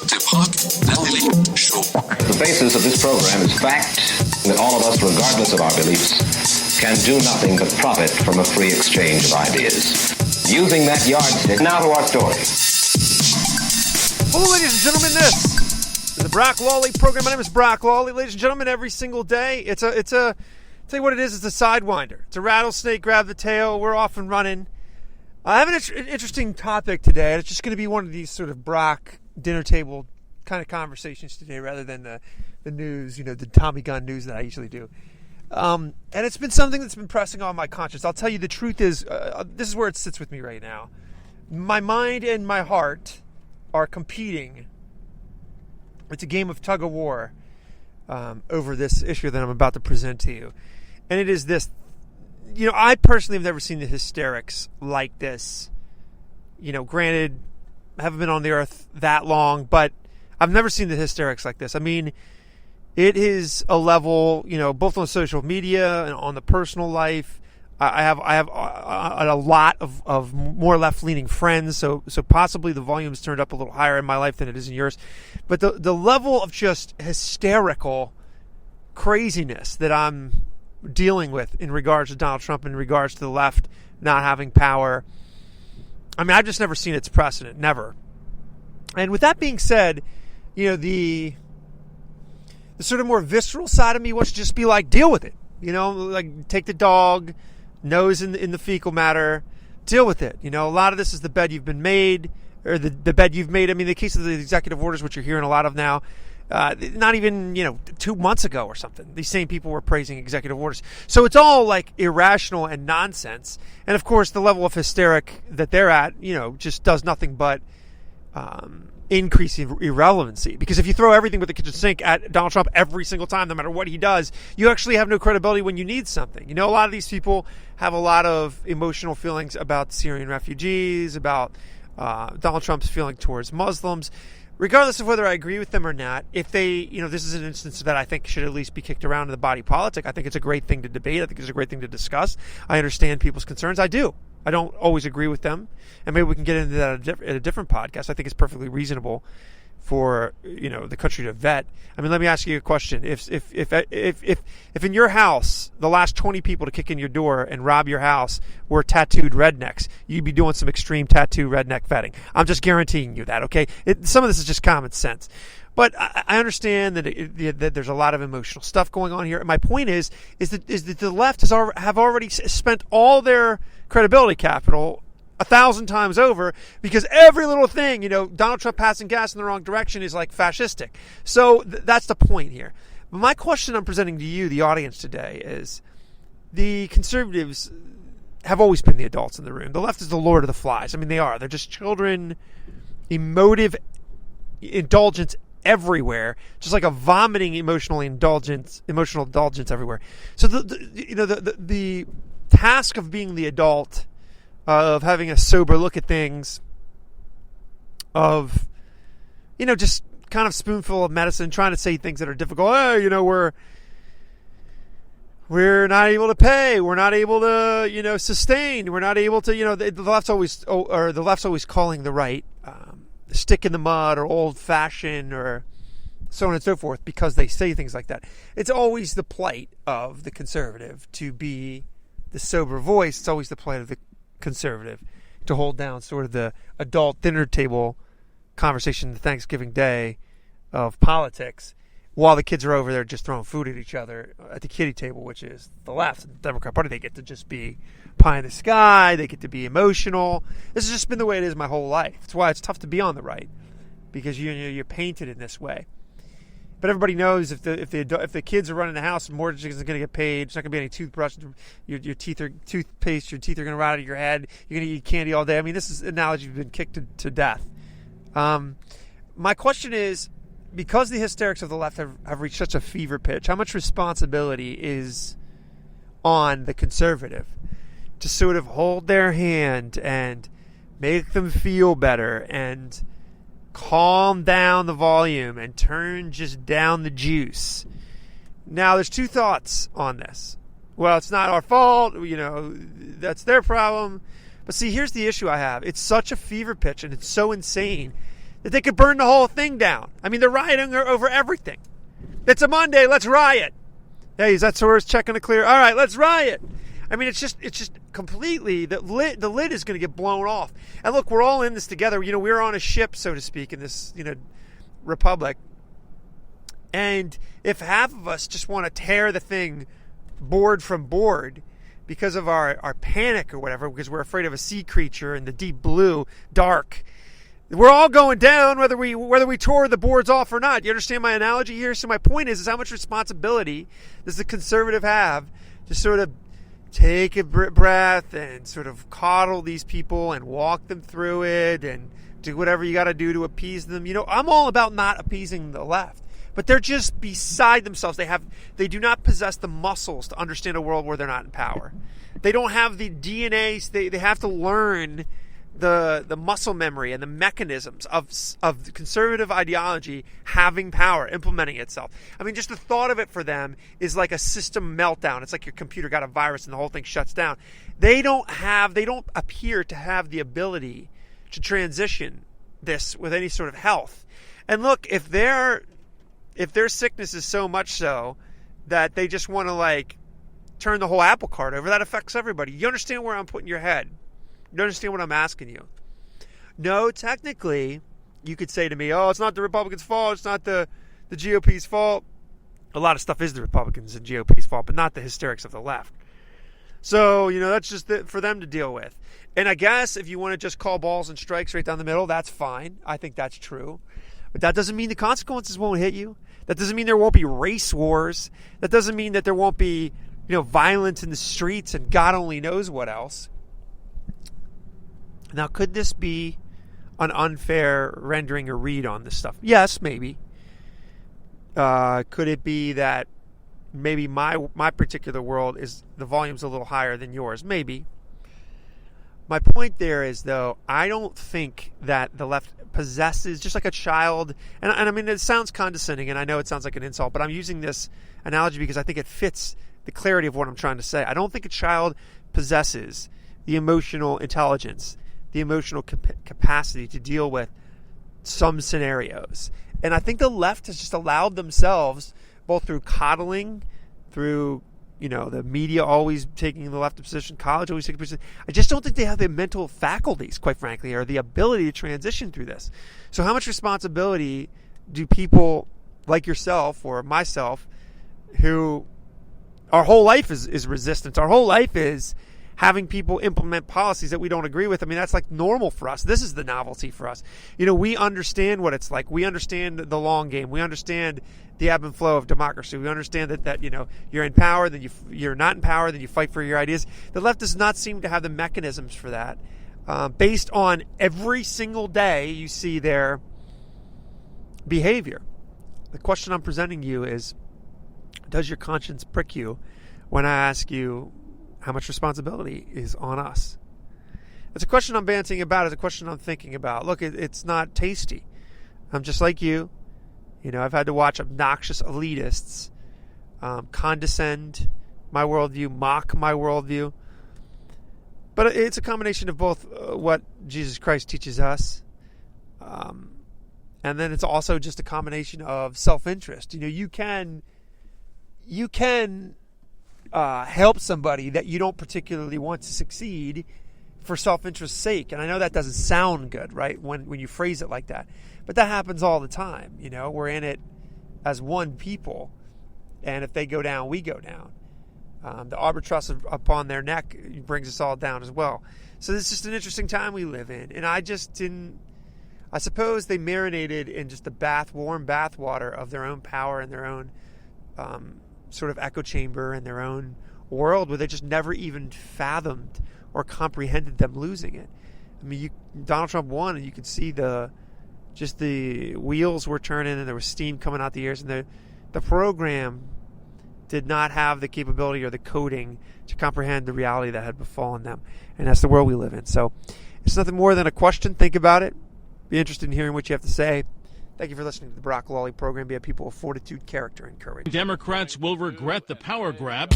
The basis of this program is fact that all of us, regardless of our beliefs, can do nothing but profit from a free exchange of ideas. Using that yardstick, now to our story. Hello, ladies and gentlemen, this is the Brock Lawley program. My name is Brock Lawley. Ladies and gentlemen, every single day, it's a tell you what it is, it's a sidewinder. It's a rattlesnake, grab the tail, we're off and running. I have an interesting topic today, and it's just going to be one of these sort of Brock dinner table kind of conversations today rather than the news, the Tommy gun news that I usually do. And it's been something that's been pressing on my conscience. I'll tell you the truth is, this is where it sits with me right now. My mind and my heart are competing. It's a game of tug of war over this issue that I'm about to present to you. And it is this. I personally have never seen the hysterics like this. Granted, I haven't been on the earth that long, but I've never seen the hysterics like this. I mean, it is a level, both on social media and on the personal life. I have a lot of more left-leaning friends, so possibly the volume's turned up a little higher in my life than it is in yours. But the level of just hysterical craziness that I'm dealing with in regards to Donald Trump, in regards to the left not having power, I mean, I've just never seen its precedent, never. And with that being said, the sort of more visceral side of me wants to just be like, deal with it. Like take the dog, nose in the fecal matter, deal with it. A lot of this is the bed you've been made, or the bed you've made. I mean, the case of the executive orders, which you're hearing a lot of now, not even, 2 months ago or something, these same people were praising executive orders. So it's all like irrational and nonsense. And of course, the level of hysteric that they're at, just does nothing but increase irrelevancy. Because if you throw everything with the kitchen sink at Donald Trump every single time, no matter what he does, you actually have no credibility when you need something. A lot of these people have a lot of emotional feelings about Syrian refugees, about Donald Trump's feeling towards Muslims. Regardless of whether I agree with them or not, if they, this is an instance that I think should at least be kicked around in the body politic. I think it's a great thing to debate. I think it's a great thing to discuss. I understand people's concerns. I do. I don't always agree with them. And maybe we can get into that at a different podcast. I think it's perfectly reasonable for, the country to vet. I mean, let me ask you a question. If in your house, the last 20 people to kick in your door and rob your house were tattooed rednecks, you'd be doing some extreme tattoo redneck vetting. I'm just guaranteeing you that, okay? Some of this is just common sense. But I understand that there's a lot of emotional stuff going on here. And my point is that the left have already spent all their credibility capital 1,000 times over, because every little thing, Donald Trump passing gas in the wrong direction is like fascistic. So that's the point here. But my question I'm presenting to you, the audience today, is the conservatives have always been the adults in the room. The left is the Lord of the Flies. I mean, they are. They're just children, emotive indulgence everywhere, just like a vomiting emotional indulgence everywhere. So the task of being the adult, of having a sober look at things, of, just kind of spoonful of medicine, trying to say things that are difficult. Oh, we're not able to pay. We're not able to, sustain. We're not able to, the left's always calling the right stick in the mud or old fashioned or so on and so forth, because they say things like that. It's always the plight of the conservative to be the sober voice. It's always the plight of the conservative to hold down sort of the adult dinner table conversation, the Thanksgiving Day of politics, while the kids are over there just throwing food at each other at the kiddie table, which is the left and the Democrat Party. They get to just be pie in the sky. They get to be emotional. This has just been the way it is my whole life. It's why it's tough to be on the right, because you're painted in this way. But everybody knows if the kids are running the house, mortgage isn't going to get paid. It's not going to be any toothbrush. Your teeth are toothpaste. Your teeth are going to rot out of your head. You're going to eat candy all day. I mean, this is an analogy you've been kicked to death. My question is, because the hysterics of the left have reached such a fever pitch, how much responsibility is on the conservative to sort of hold their hand and make them feel better and calm down the volume and turn just down the juice? Now, there's two thoughts on this. Well, it's not our fault, that's their problem. But see, here's the issue I have. It's such a fever pitch and it's so insane that they could burn the whole thing down. I mean, they're rioting over everything. It's a Monday, let's riot. Hey, is that Soros checking to clear? All right, let's riot. I mean, it's just completely, the lid is going to get blown off. And look, we're all in this together. We're on a ship, so to speak, in this, republic. And if half of us just want to tear the thing board from board because of our panic or whatever, because we're afraid of a sea creature in the deep blue, dark, we're all going down whether we tore the boards off or not. You understand my analogy here? So my point is how much responsibility does the conservative have to sort of take a breath and sort of coddle these people and walk them through it and do whatever you got to do to appease them. I'm all about not appeasing the left, but they're just beside themselves. They do not possess the muscles to understand a world where they're not in power. They don't have the DNA. They have to learn the muscle memory and the mechanisms of the conservative ideology having power, implementing itself. I mean, just the thought of it for them is like a system meltdown. It's like your computer got a virus and the whole thing shuts down. They don't appear to have the ability to transition this with any sort of health. And look, if their sickness is so much so that they just want to turn the whole apple cart over, that affects everybody. You understand where I'm putting your head? You understand what I'm asking you? No, technically, you could say to me, oh, it's not the Republicans' fault. It's not the GOP's fault. A lot of stuff is the Republicans and GOP's fault, but not the hysterics of the left. So, that's just for them to deal with. And I guess if you want to just call balls and strikes right down the middle, that's fine. I think that's true. But that doesn't mean the consequences won't hit you. That doesn't mean there won't be race wars. That doesn't mean that there won't be, violence in the streets and God only knows what else. Now, could this be an unfair rendering or read on this stuff? Yes, maybe. Could it be that maybe my particular world is the volume's a little higher than yours? Maybe. My point there is, though, I don't think that the left possesses, just like a child, and I mean, it sounds condescending, and I know it sounds like an insult, but I'm using this analogy because I think it fits the clarity of what I'm trying to say. I don't think a child possesses the emotional intelligence, the emotional capacity to deal with some scenarios. And I think the left has just allowed themselves, both through coddling, through, the media always taking the left position, college always taking a position. I just don't think they have the mental faculties, quite frankly, or the ability to transition through this. So how much responsibility do people like yourself or myself, who our whole life is resistance, our whole life is having people implement policies that we don't agree with? I mean, that's like normal for us. This is the novelty for us. We understand what it's like. We understand the long game. We understand the ebb and flow of democracy. We understand that you're in power, then you're not in power, then you fight for your ideas. The left does not seem to have the mechanisms for that. Based on every single day you see their behavior. The question I'm presenting you is, does your conscience prick you when I ask you how much responsibility is on us? It's a question I'm banting about. It's a question I'm thinking about. Look, it's not tasty. I'm just like you. I've had to watch obnoxious elitists condescend my worldview, mock my worldview. But it's a combination of both what Jesus Christ teaches us, and then it's also just a combination of self-interest. You can help somebody that you don't particularly want to succeed for self-interest's sake. And I know that doesn't sound good, right, when you phrase it like that. But that happens all the time. We're in it as one people. And if they go down, we go down. The albatross upon their neck brings us all down as well. So it's just an interesting time we live in. And I suppose they marinated in just the warm bath water of their own power and their own sort of echo chamber in their own world, where they just never even fathomed or comprehended them losing it. I mean, Donald Trump won, and you could see the wheels were turning, and there was steam coming out the ears, and the program did not have the capability or the coding to comprehend the reality that had befallen them. And that's the world we live in. So it's nothing more than a question. Think about it. Be interested in hearing what you have to say. Thank you for listening to the Brock Lawley program. Be a people of fortitude, character, and courage. Democrats will regret the power grab.